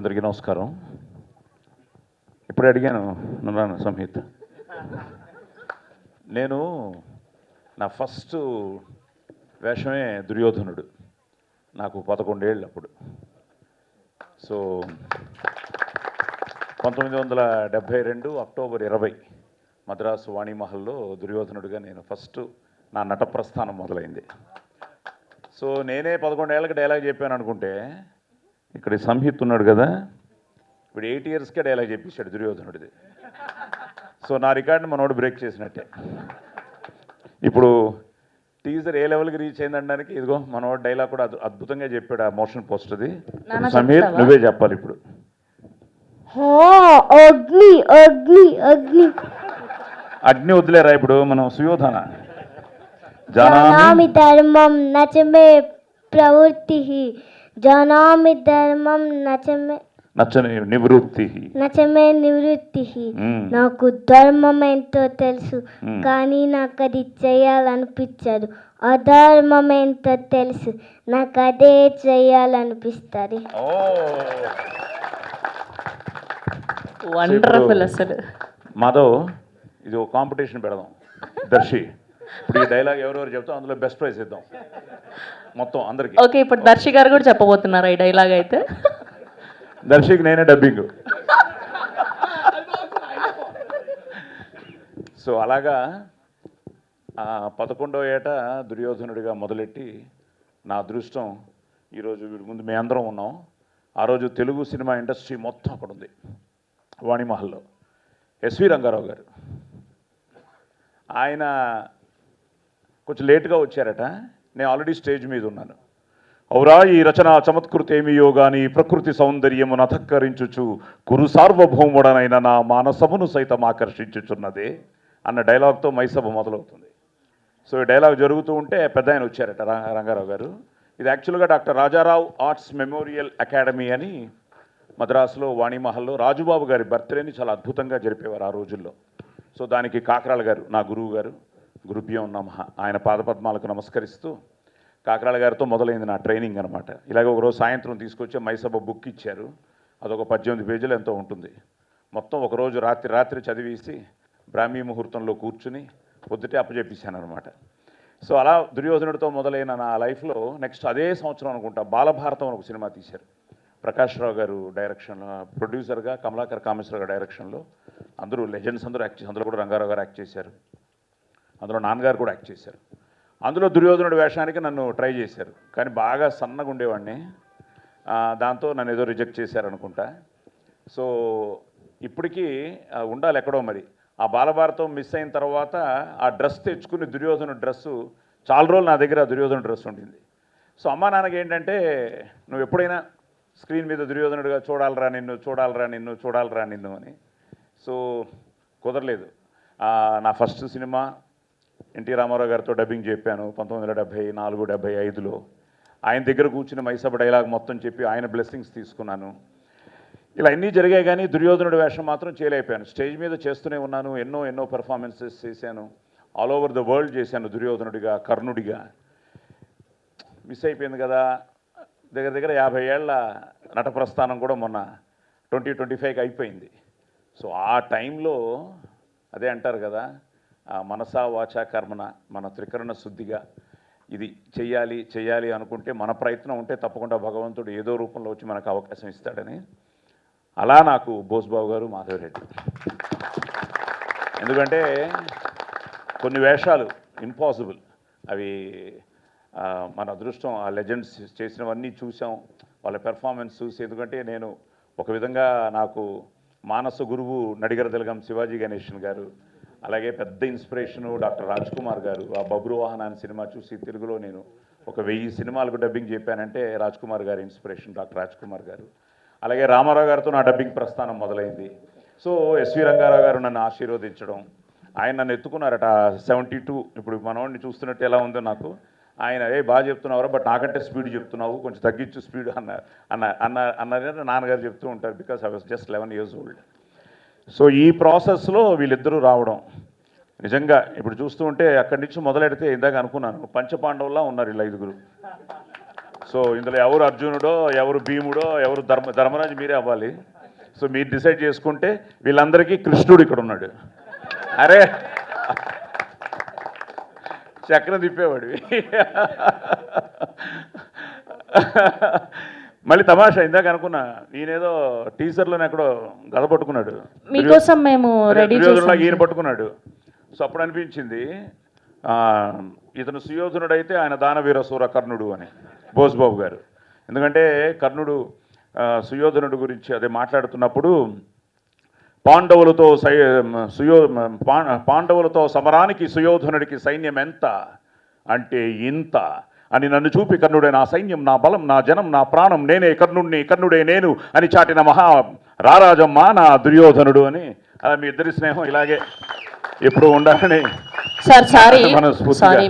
అందరికీ నమస్కారం. ఇప్పుడే అడిగాను నన్ను సంహిత్. నేను నా ఫస్ట్ వేషమే దుర్యోధనుడు. నాకు 11 ఏళ్ళు అప్పుడు. సో 1972 అక్టోబర్ 20 మద్రాసు వాణిమహల్లో దుర్యోధనుడిగా నేను ఫస్ట్ నా నట ప్రస్థానం మొదలైంది. సో నేనే 11 ఏళ్ళకి డైలాగ్ చెప్పాను అనుకుంటే, ఇక్కడ సంహిత్ ఉన్నాడు కదా, ఇప్పుడు 8 ఇయర్స్కే డైలాగ్ చెప్పేశాడు దుర్యోధనుడిది. సో నా రికార్డుని మనోడు బ్రేక్ చేసినట్టే. ఇప్పుడు టీజర్ ఏ లెవెల్కి రీచ్ అయిందనడానికి ఇదిగో మనోడు డైలాగ్ కూడా అద్భుతంగా చెప్పాడు. ఆ మోషన్ పోస్టర్ది సమీర్ నువ్వే చెప్పాలి ఇప్పుడు. అగ్ని అగ్ని అగ్ని అగ్ని వదిలేరా ఇప్పుడు మనం సుయోధన. జానామి ధర్మం నచమే ప్రవృత్తి జానామి ధర్మం నచ్చని నివృత్తి నచమే నివృత్తి. నాకు ధర్మం ఏంటో తెలుసు, కానీ నాకు అది చేయాలనిపించదు. అధర్మం ఏంటో తెలుసు, నాకు అదే చేయాలనిపిస్తుంది. వండర్ఫుల్. అసలు మాధవ్, ఇది ఒక కాంపిటీషన్ పెడదాం. దర్శి ఇప్పుడు ఈ డైలాగ్ ఎవరెవరు చెప్తాం అందులో బెస్ట్ ప్రైజ్ ఇద్దాం మొత్తం అందరికి. ఓకే, ఇప్పుడు దర్శి గారు కూడా చెప్పబోతున్నారు ఈ డైలాగ్. అయితే దర్శికి నేనే డబ్బింగ్. సో అలాగా 11వ ఏట దుర్యోధనుడిగా మొదలెట్టి నా అదృష్టం ఈరోజు వీడి ముందు మేము అందరం ఉన్నాం. ఆ రోజు తెలుగు సినిమా ఇండస్ట్రీ మొత్తం అక్కడ ఉంది వాణిమహల్లో. ఎస్వి రంగారావు గారు ఆయన కొంచెం లేటుగా వచ్చారట. నేను ఆల్రెడీ స్టేజ్ మీద ఉన్నాను. ఔరా ఈ రచన చమత్కృతేమియో గాని ప్రకృతి సౌందర్యమును అధక్కరించుచు కురు సార్వభౌముడనైన నా మానసమును సైతం ఆకర్షించుచున్నదే అన్న డైలాగ్తో మైసభ మొదలవుతుంది. సో ఈ డైలాగ్ జరుగుతూ ఉంటే పెద్ద ఆయన వచ్చారట రంగారావు గారు. ఇది యాక్చువల్గా doctor Rajarao arts memorial academy అని మద్రాసులో వాణిమహల్లో రాజుబాబు గారి బర్త్డేని చాలా అద్భుతంగా జరిపేవారు ఆ రోజుల్లో. సో దానికి కాకరాల గారు నా గురువు గారు, గురుభ్యం నమః, ఆయన పాదపద్మాలకు నమస్కరిస్తూ కాకరాల గారితో మొదలైంది నా ట్రైనింగ్ అనమాట. ఇలాగ ఒకరోజు సాయంత్రం తీసుకొచ్చి మైసభ బుక్ ఇచ్చారు. అదొక 18 పేజీలు ఎంతో ఉంటుంది. మొత్తం ఒకరోజు రాత్రి చదివేసి బ్రాహ్మీ ముహూర్తంలో కూర్చుని పొద్దుటే అప్పచెప్పేశాను అనమాట. సో అలా దుర్యోధనుడితో మొదలైన నా లైఫ్లో నెక్స్ట్ అదే సంవత్సరం అనుకుంటా బాలభారతం అని ఒక సినిమా తీశారు. ప్రకాష్ రావు గారు డైరెక్షన్లో, ప్రొడ్యూసర్గా కమలాకర్ కామేశ్వర గారు డైరెక్షన్లో. అందరూ లెజెండ్స్ అందరూ యాక్ట్ చేశారు. అందులో కూడా రంగారావు గారు యాక్ట్ చేశారు. అందులో నాన్నగారు కూడా యాక్ట్ చేశారు. అందులో దుర్యోధనుడి వేషానికి నన్ను ట్రై చేశారు, కానీ బాగా సన్నగా ఉండేవాడిని. దాంతో నన్ను ఏదో రిజెక్ట్ చేశారనుకుంటా. సో ఇప్పటికీ ఉండాలి ఎక్కడో మరి. ఆ బాలభారతం మిస్ అయిన తర్వాత ఆ డ్రెస్ తెచ్చుకుని దుర్యోధనుడి డ్రెస్సు చాలా రోజులు నా దగ్గర దుర్యోధనుడి డ్రెస్ ఉండింది. సో అమ్మా నాన్నకి ఏంటంటే, నువ్వు ఎప్పుడైనా స్క్రీన్ మీద దుర్యోధనుడిగా చూడాలరా నిన్ను అని. సో కుదరలేదు. నా ఫస్ట్ సినిమా ఎన్టీ రామారావు గారితో డబ్బింగ్ చెప్పాను 1974-75లో. ఆయన దగ్గర కూర్చుని మైసభ డైలాగ్ మొత్తం చెప్పి ఆయన బ్లెస్సింగ్స్ తీసుకున్నాను. ఇలా అన్నీ జరిగాయి, కానీ దుర్యోధనుడి వేషం మాత్రం చేయలేకపోయాను. స్టేజ్ మీద చేస్తూనే ఉన్నాను. ఎన్నో పెర్ఫార్మెన్సెస్ చేశాను. ఆల్ ఓవర్ ద వరల్డ్ చేశాను దుర్యోధనుడిగా, కర్ణుడిగా. మిస్ అయిపోయింది కదా. దగ్గర 50 ఏళ్ల నట ప్రస్థానం కూడా మొన్న 2025కి అయిపోయింది. సో ఆ టైంలో అదే అంటారు కదా, మనసా వాచా కర్మన మన త్రికరణ శుద్ధిగా ఇది చెయ్యాలి అనుకుంటే, మన ప్రయత్నం ఉంటే తప్పకుండా భగవంతుడు ఏదో రూపంలో వచ్చి మనకు అవకాశం ఇస్తాడని. అలా నాకు బోస్బాబు గారు, మాధవరెడ్డి. ఎందుకంటే కొన్ని వేషాలు ఇంపాసిబుల్, అవి మన అదృష్టం. ఆ లెజెండ్స్ చేసినవన్నీ చూసాం, వాళ్ళ పెర్ఫార్మెన్స్ చూసి. ఎందుకంటే నేను ఒక విధంగా నాకు మానస గురువు నడిగర తిలకం శివాజీ గణేషన్ గారు, అలాగే పెద్ద ఇన్స్పిరేషను డాక్టర్ రాజ్ కుమార్ గారు. ఆ బబ్రువాహన్ అనే సినిమా చూసి తెలుగులో నేను ఒక 1000 సినిమాలకు డబ్బింగ్ చెప్పానంటే రాజ్ కుమార్ గారి ఇన్స్పిరేషన్, డాక్టర్ రాజ్ కుమార్ గారు. అలాగే రామారావు గారితో నా డబ్బింగ్ ప్రస్థానం మొదలైంది. సో ఎస్వి రంగారావు గారు నన్ను ఆశీర్వదించడం, ఆయన నన్ను ఎత్తుకున్నారట 72. ఇప్పుడు మనవాడిని చూస్తున్నట్టు ఎలా ఉందో నాకు, ఆయన బాగా చెప్తున్నావు, బట్ నాకంటే స్పీడ్ చెప్తున్నావు, కొంచెం తగ్గించు స్పీడ్ అన్నది నాన్నగారు చెప్తూ ఉంటారు. Because I was just 11 years old. So ఈ ప్రాసెస్లో వీళ్ళిద్దరూ రావడం నిజంగా ఇప్పుడు చూస్తూ ఉంటే అక్కడి నుంచి మొదలెడితే ఇందాక అనుకున్నాను, పంచపాండవులా ఉన్నారు వీళ్ళు 5గురు. సో ఇందులో ఎవరు అర్జునుడో ఎవరు భీముడో ఎవరు ధర్మరాజు మీరే అవ్వాలి. సో మీరు డిసైడ్ చేసుకుంటే వీళ్ళందరికీ కృష్ణుడు ఇక్కడ ఉన్నాడు. అరే చక్రం తిప్పేవాడు. మళ్ళీ తమాషా ఇందాక అనుకున్నా ఈయనేదో టీజర్లోనే ఎక్కడో గద పట్టుకున్నాడు, మీకోసం మేము రెడీ దుర్యోధనులాగా ఈయన పట్టుకున్నాడు. సో అప్పుడు అనిపించింది ఇతను సుయోధనుడైతే ఆయన దానవీర సూర కర్ణుడు అని బోస్బాబు గారు. ఎందుకంటే కర్ణుడు సుయోధనుడు గురించి అదే మాట్లాడుతున్నప్పుడు పాండవులతో సమరానికి సుయోధనుడికి సైన్యం ఎంత అంటే ఇంత అని నన్ను చూపి కర్ణుడే నా సైన్యం, నా బలం, నా జనం, నా ప్రాణం, నేనే కర్ణుడిని, కర్ణుడే నేను అని చాటిన మహా రారాజమ్మ నా దుర్యోధనుడు అని. అలా మీ ఇద్దరి స్నేహం ఇలాగే ఎప్పుడు ఉండాలని. సార్ సారీ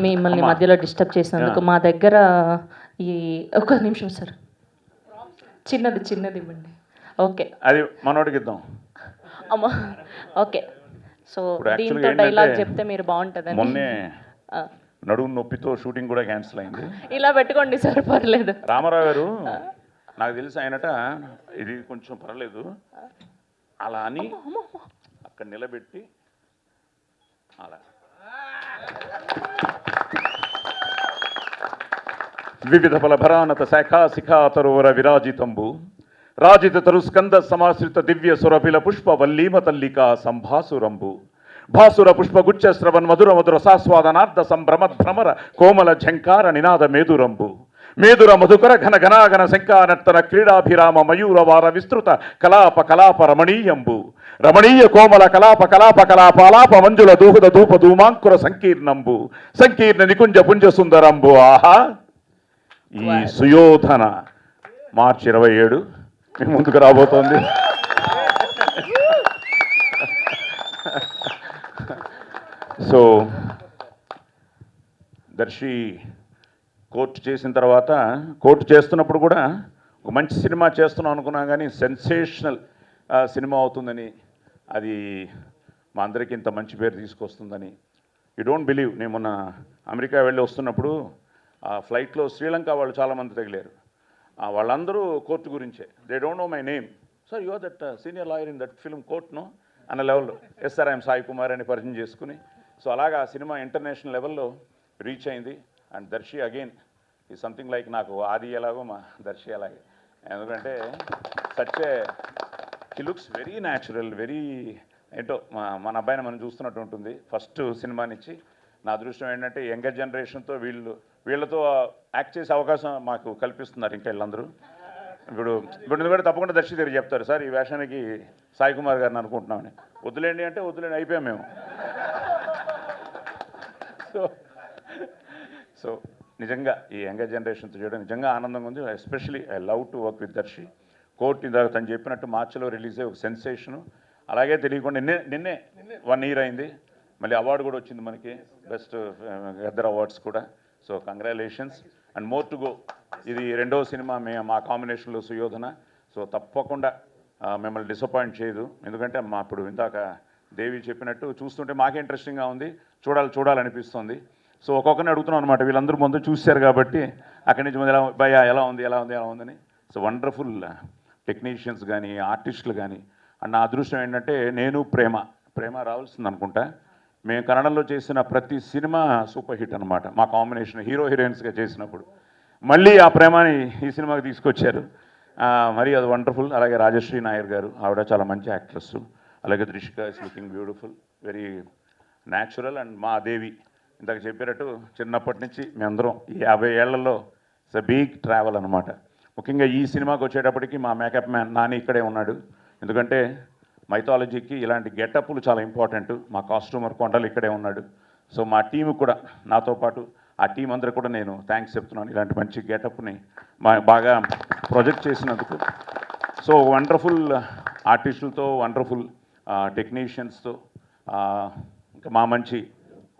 మిమ్మల్ని మధ్యలో డిస్టర్బ్ చేసినందుకు. మా దగ్గర ఈ ఒక నిమిషం సార్, చిన్నది ఇవ్వండి. ఓకే అది మనోడికి ఇద్దాం. అమ్మా ఓకే. సో దీంతో డైలాగ్ చెప్తే మీరు బాగుంటుందని. మొన్నే నడుము నొప్పితో షూటింగ్ కూడా క్యాన్సిల్ అయింది. ఇలా పెట్టుకోండి సార్, పర్లేదు. రామారావు గారు నాకు తెలిసి ఆయనట ఇది కొంచెం పర్లేదు అలా అని అక్కడ నిలబెట్టి అలా వివిధ ఫలభరానత శాఖా శిఖాతరోర విరాజితంబు రాజిత తరుస్కంద సమాశ్రిత దివ్య సురభిల పుష్ప వల్లీమ తల్లికా సంభాసురంబు భాసుర పుష్పగుచ్చ శ్రవన్ మధుర మధుర సాస్వాదనార్థ సంభ్రమద్భ్రమర కోమల ఝంకార నినాద మేదురంబు మేదుర మధుకర ఘన ఘనాఘన శంకానర్తన క్రీడాభిరామ మయూరవార విస్తృత కలాప రమణీయంబు రమణీయ కోమల కలాప మంజుల దూహద ధూప ధూమాంకుర సంకీర్ణంబు సంకీర్ణ నికుంజ పుంజ సుందరంబు. ఆహా ఈ సుయోధన మార్చి 27 మీ ముందుకు రాబోతోంది. సో దర్శి కోర్టు చేసిన తర్వాత, కోర్టు చేస్తున్నప్పుడు కూడా ఒక మంచి సినిమా చేస్తున్నాం అనుకున్నాం, కానీ సెన్సేషనల్ సినిమా అవుతుందని, అది మా అందరికీ ఇంత మంచి పేరు తీసుకొస్తుందని యూ డోంట్ బిలీవ్. నేను మొన్న అమెరికా వెళ్ళి వస్తున్నప్పుడు ఆ ఫ్లైట్లో శ్రీలంక వాళ్ళు చాలామంది తగిలారు. వాళ్ళందరూ కోర్టు గురించే. They don't know my name. Sir you are that senior lawyer in that film court no అన్న లెవెల్లో. Yes sir I'm Sai Kumar అని పరిచయం చేసుకుని, సో అలాగా ఆ సినిమా ఇంటర్నేషనల్ లెవెల్లో రీచ్ అయింది. అండ్ దర్శి అగైన్ ఈ సంథింగ్ లైక్ నాకు ఆది ఎలాగో మా దర్శి అలాగే. ఎందుకంటే సచ్చే he looks very natural, very ఏంటో మన అబ్బాయిని మనం చూస్తున్నట్టు ఉంటుంది. ఫస్ట్ సినిమానిచ్చి నా అదృష్టం ఏంటంటే యంగర్ జనరేషన్తో వీళ్ళతో యాక్ట్ చేసే అవకాశం మాకు కల్పిస్తున్నారు ఇంకా వీళ్ళందరూ. ఇప్పుడు కూడా తప్పకుండా దర్శి దగ్గర చెప్తారు, సార్ ఈ వేషానికి సాయి కుమార్ గారిని అనుకుంటున్నామని. వద్దులేండి అంటే వద్దులేండి అయిపోయాం మేము. సో నిజంగా ఈ యంగర్ జనరేషన్తో చేయడం నిజంగా ఆనందంగా ఉంది. Especially I love to work with Darshi. కోర్టు ఇందాక తను చెప్పినట్టు మార్చిలో రిలీజ్ అయ్యే ఒక సెన్సేషను. అలాగే తెలియకుండా నిన్నే 1 year అయింది. మళ్ళీ అవార్డు కూడా వచ్చింది మనకి, బెస్ట్ గద్దర్ అవార్డ్స్ కూడా. So congratulations and more to go. ఇది 2వ సినిమా మా కాంబినేషన్లో సుయోధన. సో తప్పకుండా మిమ్మల్ని డిసప్పాయింట్ చేయదు. ఎందుకంటే ఇప్పుడు ఇందాక దేవి చెప్పినట్టు చూస్తుంటే మాకే ఇంట్రెస్టింగ్గా ఉంది, చూడాలనిపిస్తుంది. సో ఒక్కొక్కరిని అడుగుతున్నాం అనమాట, వీళ్ళందరూ ముందు చూశారు కాబట్టి అక్కడి నుంచి ఎలా ఉందని. సో వండర్ఫుల్ టెక్నీషియన్స్ కానీ ఆర్టిస్టులు కానీ. అండ్ నా అదృష్టం ఏంటంటే నేను ప్రేమ రావాల్సింది అనుకుంటా. మేము కన్నడంలో చేసిన ప్రతి సినిమా సూపర్ హిట్ అనమాట. మా కాంబినేషన్ హీరోయిన్స్గా చేసినప్పుడు మళ్ళీ ఆ ప్రేమని ఈ సినిమాకి తీసుకొచ్చారు. మరి అది వండర్ఫుల్. అలాగే రాజశ్రీ నాయర్ గారు, ఆవిడ చాలా మంచి యాక్ట్రెస్. అలాగే Drushika is looking beautiful, very natural. And మా దేవి ఇందాక చెప్పినట్టు చిన్నప్పటి నుంచి మేమందరం ఈ 50 ఏళ్లలో ఇట్స్ ఎ బిగ్ ట్రావెల్ అనమాట. ముఖ్యంగా ఈ సినిమాకి వచ్చేటప్పటికి మా మేకప్ మ్యాన్ నాని ఇక్కడే ఉన్నాడు. ఎందుకంటే మైథాలజీకి ఇలాంటి గెటప్లు చాలా ఇంపార్టెంట్. మా కాస్ట్యూమర్ కొండలు ఇక్కడే ఉన్నాడు. సో మా టీము కూడా, నాతో పాటు ఆ టీం అందరూ కూడా నేను థ్యాంక్స్ చెప్తున్నాను, ఇలాంటి మంచి గెటప్ని బాగా ప్రొజెక్ట్ చేసినందుకు. సో వండర్ఫుల్ ఆర్టిస్టులతో, వండర్ఫుల్ టెక్నీషియన్స్తో, ఇంకా మా మంచి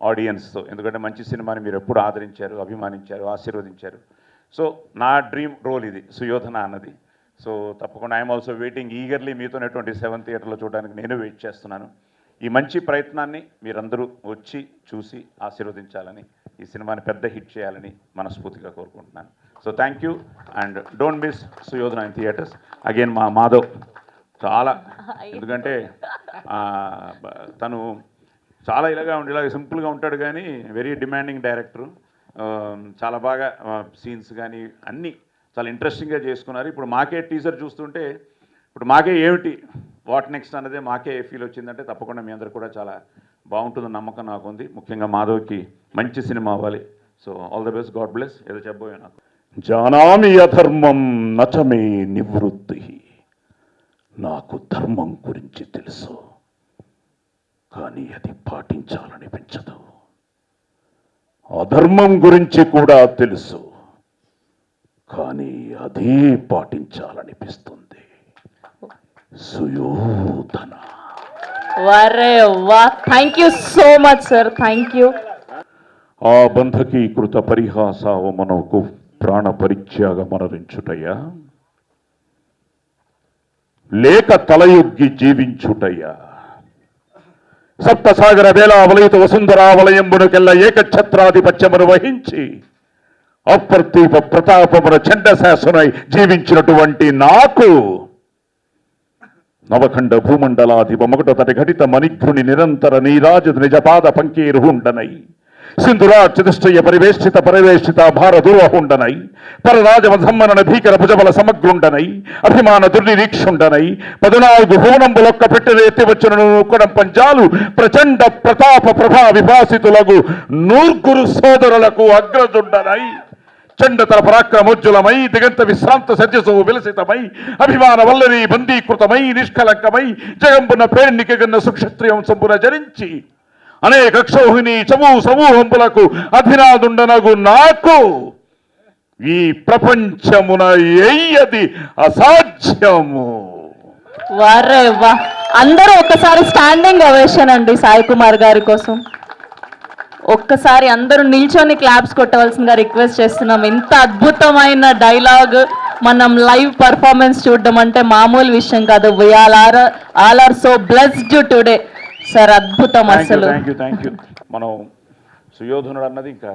ఆడియన్స్తో. ఎందుకంటే మంచి సినిమాని మీరు ఎప్పుడు ఆదరించారు, అభిమానించారు, ఆశీర్వదించారు. సో నా డ్రీమ్ రోల్ ఇది సుయోధన అన్నది. సో తప్పకుండా ఐఎమ్ ఆల్సో వెయిటింగ్ ఈగర్లీ మీతోనే 27th థియేటర్లో చూడడానికి నేను వెయిట్ చేస్తున్నాను. ఈ మంచి ప్రయత్నాన్ని మీరందరూ వచ్చి చూసి ఆశీర్వదించాలని, ఈ సినిమాని పెద్ద హిట్ చేయాలని మనస్ఫూర్తిగా కోరుకుంటున్నాను. So thank you and don't miss Suyodhana in theatres. Again మా మాధవ్ చాలా, ఎందుకంటే తను చాలా ఇలాగ సింపుల్గా ఉంటాడు కానీ వెరీ డిమాండింగ్ డైరెక్టరు. చాలా బాగా సీన్స్ కానీ అన్నీ చాలా ఇంట్రెస్టింగ్గా చేసుకున్నారు. ఇప్పుడు మాకే టీజర్ చూస్తుంటే ఇప్పుడు మాకే ఏమిటి వాట్ నెక్స్ట్ అన్నదే మాకే ఫీల్ వచ్చిందంటే తప్పకుండా మీ అందరు కూడా చాలా బాగుంటుందని నమ్మకం నాకు ఉంది. ముఖ్యంగా మాధవ్కి మంచి సినిమా అవ్వాలి. So all the best, God bless. ఏదో చెప్పబోయే నాకు. జానామి అధర్మం నచమే నివృత్తి. నాకు ధర్మం గురించి తెలుసు, కానీ అది పాటించాలనిపించదు. అధర్మం గురించి కూడా తెలుసు, కానీ అదే పాటించాలనిపిస్తుంది. సుయోధన. వరే వా, thank you so much sir, thank you. ఆ బంధకీకృత పరిహాసావమనకు ప్రాణ పరిత్యాగమనరించుటయ్యా, లేక తలయొగ్గి జీవించుటయ్యా. సప్తసాగర వేలావలయిత వసుంధరావలయంబునకెల్ల ఏకఛత్రాధిపత్యమును వహించి అప్రతీప ప్రతాపమున చండశాసనై జీవించినటువంటి నాకు నవఖండ భూమండలాధిప మొగటతటి ఘటిత మణిఘ్రుని నిరంతర నీరాజ నిజపాద పంకీరుహుండనై సింధురాచతుష్టయ పరివేష్టిత పరివేష్టిత భార దూరహుండనై పరరాజమధమ్మన భీకర భుజబల సమగ్రుండనై అభిమాన దుర్నిరీక్షుండనై 14 భువనంబులొక్క పెట్టెలు ఎత్తివచ్చును కుడం పంచాలు ప్రచండ ప్రతాప ప్రభా విభాసితులకు నూర్గురు సోదరులకు అగ్రజుండనై చండతర పరాక్రమోజ్వలమై దిగంత విశ్రాంత సత్యసో విలసితమై అభిమాన వల్లరి బందీకృతమై నిష్కలంకమై జగంబున పేర్నికగన్న సుక్షత్రియం సంపున జరించి అనేక క్షోహిణి సమూహంపులకు అధినాదుండనగు నాకు ఈ ప్రపంచమున ఎయ్యది అసాధ్యము. వరే వా, అందరూ ఒక్కసారి స్టాండింగ్ ఓవేషన్ అండి సాయి కుమార్ గారి కోసం. ఒక్కసారి అందరూ నిల్చొని క్లాప్స్ కొట్టవలసిందిగా రిక్వెస్ట్ చేస్తున్నాం. ఇంత అద్భుతమైన డైలాగ్ మనం లైవ్ పర్ఫార్మెన్స్ చూడడం అంటే మామూలు విషయం కాదు. We all are so blessed today sir. అద్భుతం అసలు. Thank you. మనం సుయోధనుడు అన్నది ఇంకా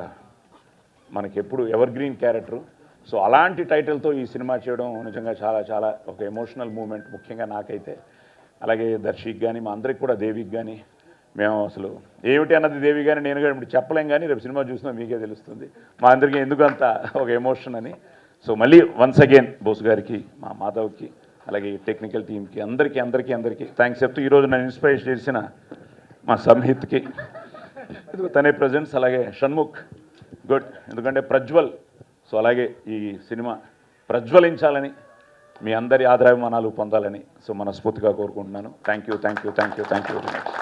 మనకి ఎప్పుడు ఎవర్ గ్రీన్ క్యారెక్టర్. సో అలాంటి టైటిల్తో ఈ సినిమా చేయడం నిజంగా చాలా చాలా ఒక ఎమోషనల్ మూమెంట్, ముఖ్యంగా నాకైతే. అలాగే దర్శికి కానీ మా అందరికి కూడా, దేవికి కానీ, మేము అసలు ఏమిటి అన్నది దేవి కానీ నేను కానీ ఇప్పుడు చెప్పలేం, కానీ రేపు సినిమా చూసినా మీకే తెలుస్తుంది మా అందరికీ ఎందుకు అంత ఒక ఎమోషన్ అని. సో మళ్ళీ వన్స్ అగైన్ బోస్ గారికి, మా మాధవ్కి, అలాగే టెక్నికల్ టీమ్కి అందరికీ థ్యాంక్స్ చెప్తూ ఈరోజు నన్ను ఇన్స్పైర్ చేసిన మా సంహిత్కి, తనే ప్రజెంట్స్, అలాగే షణ్ముఖ్ గుడ్, ఎందుకంటే ప్రజ్వల్. సో అలాగే ఈ సినిమా ప్రజ్వలించాలని, మీ అందరి ఆదరాభిమానాలు పొందాలని సో మనస్ఫూర్తిగా కోరుకుంటున్నాను. Thank you very much.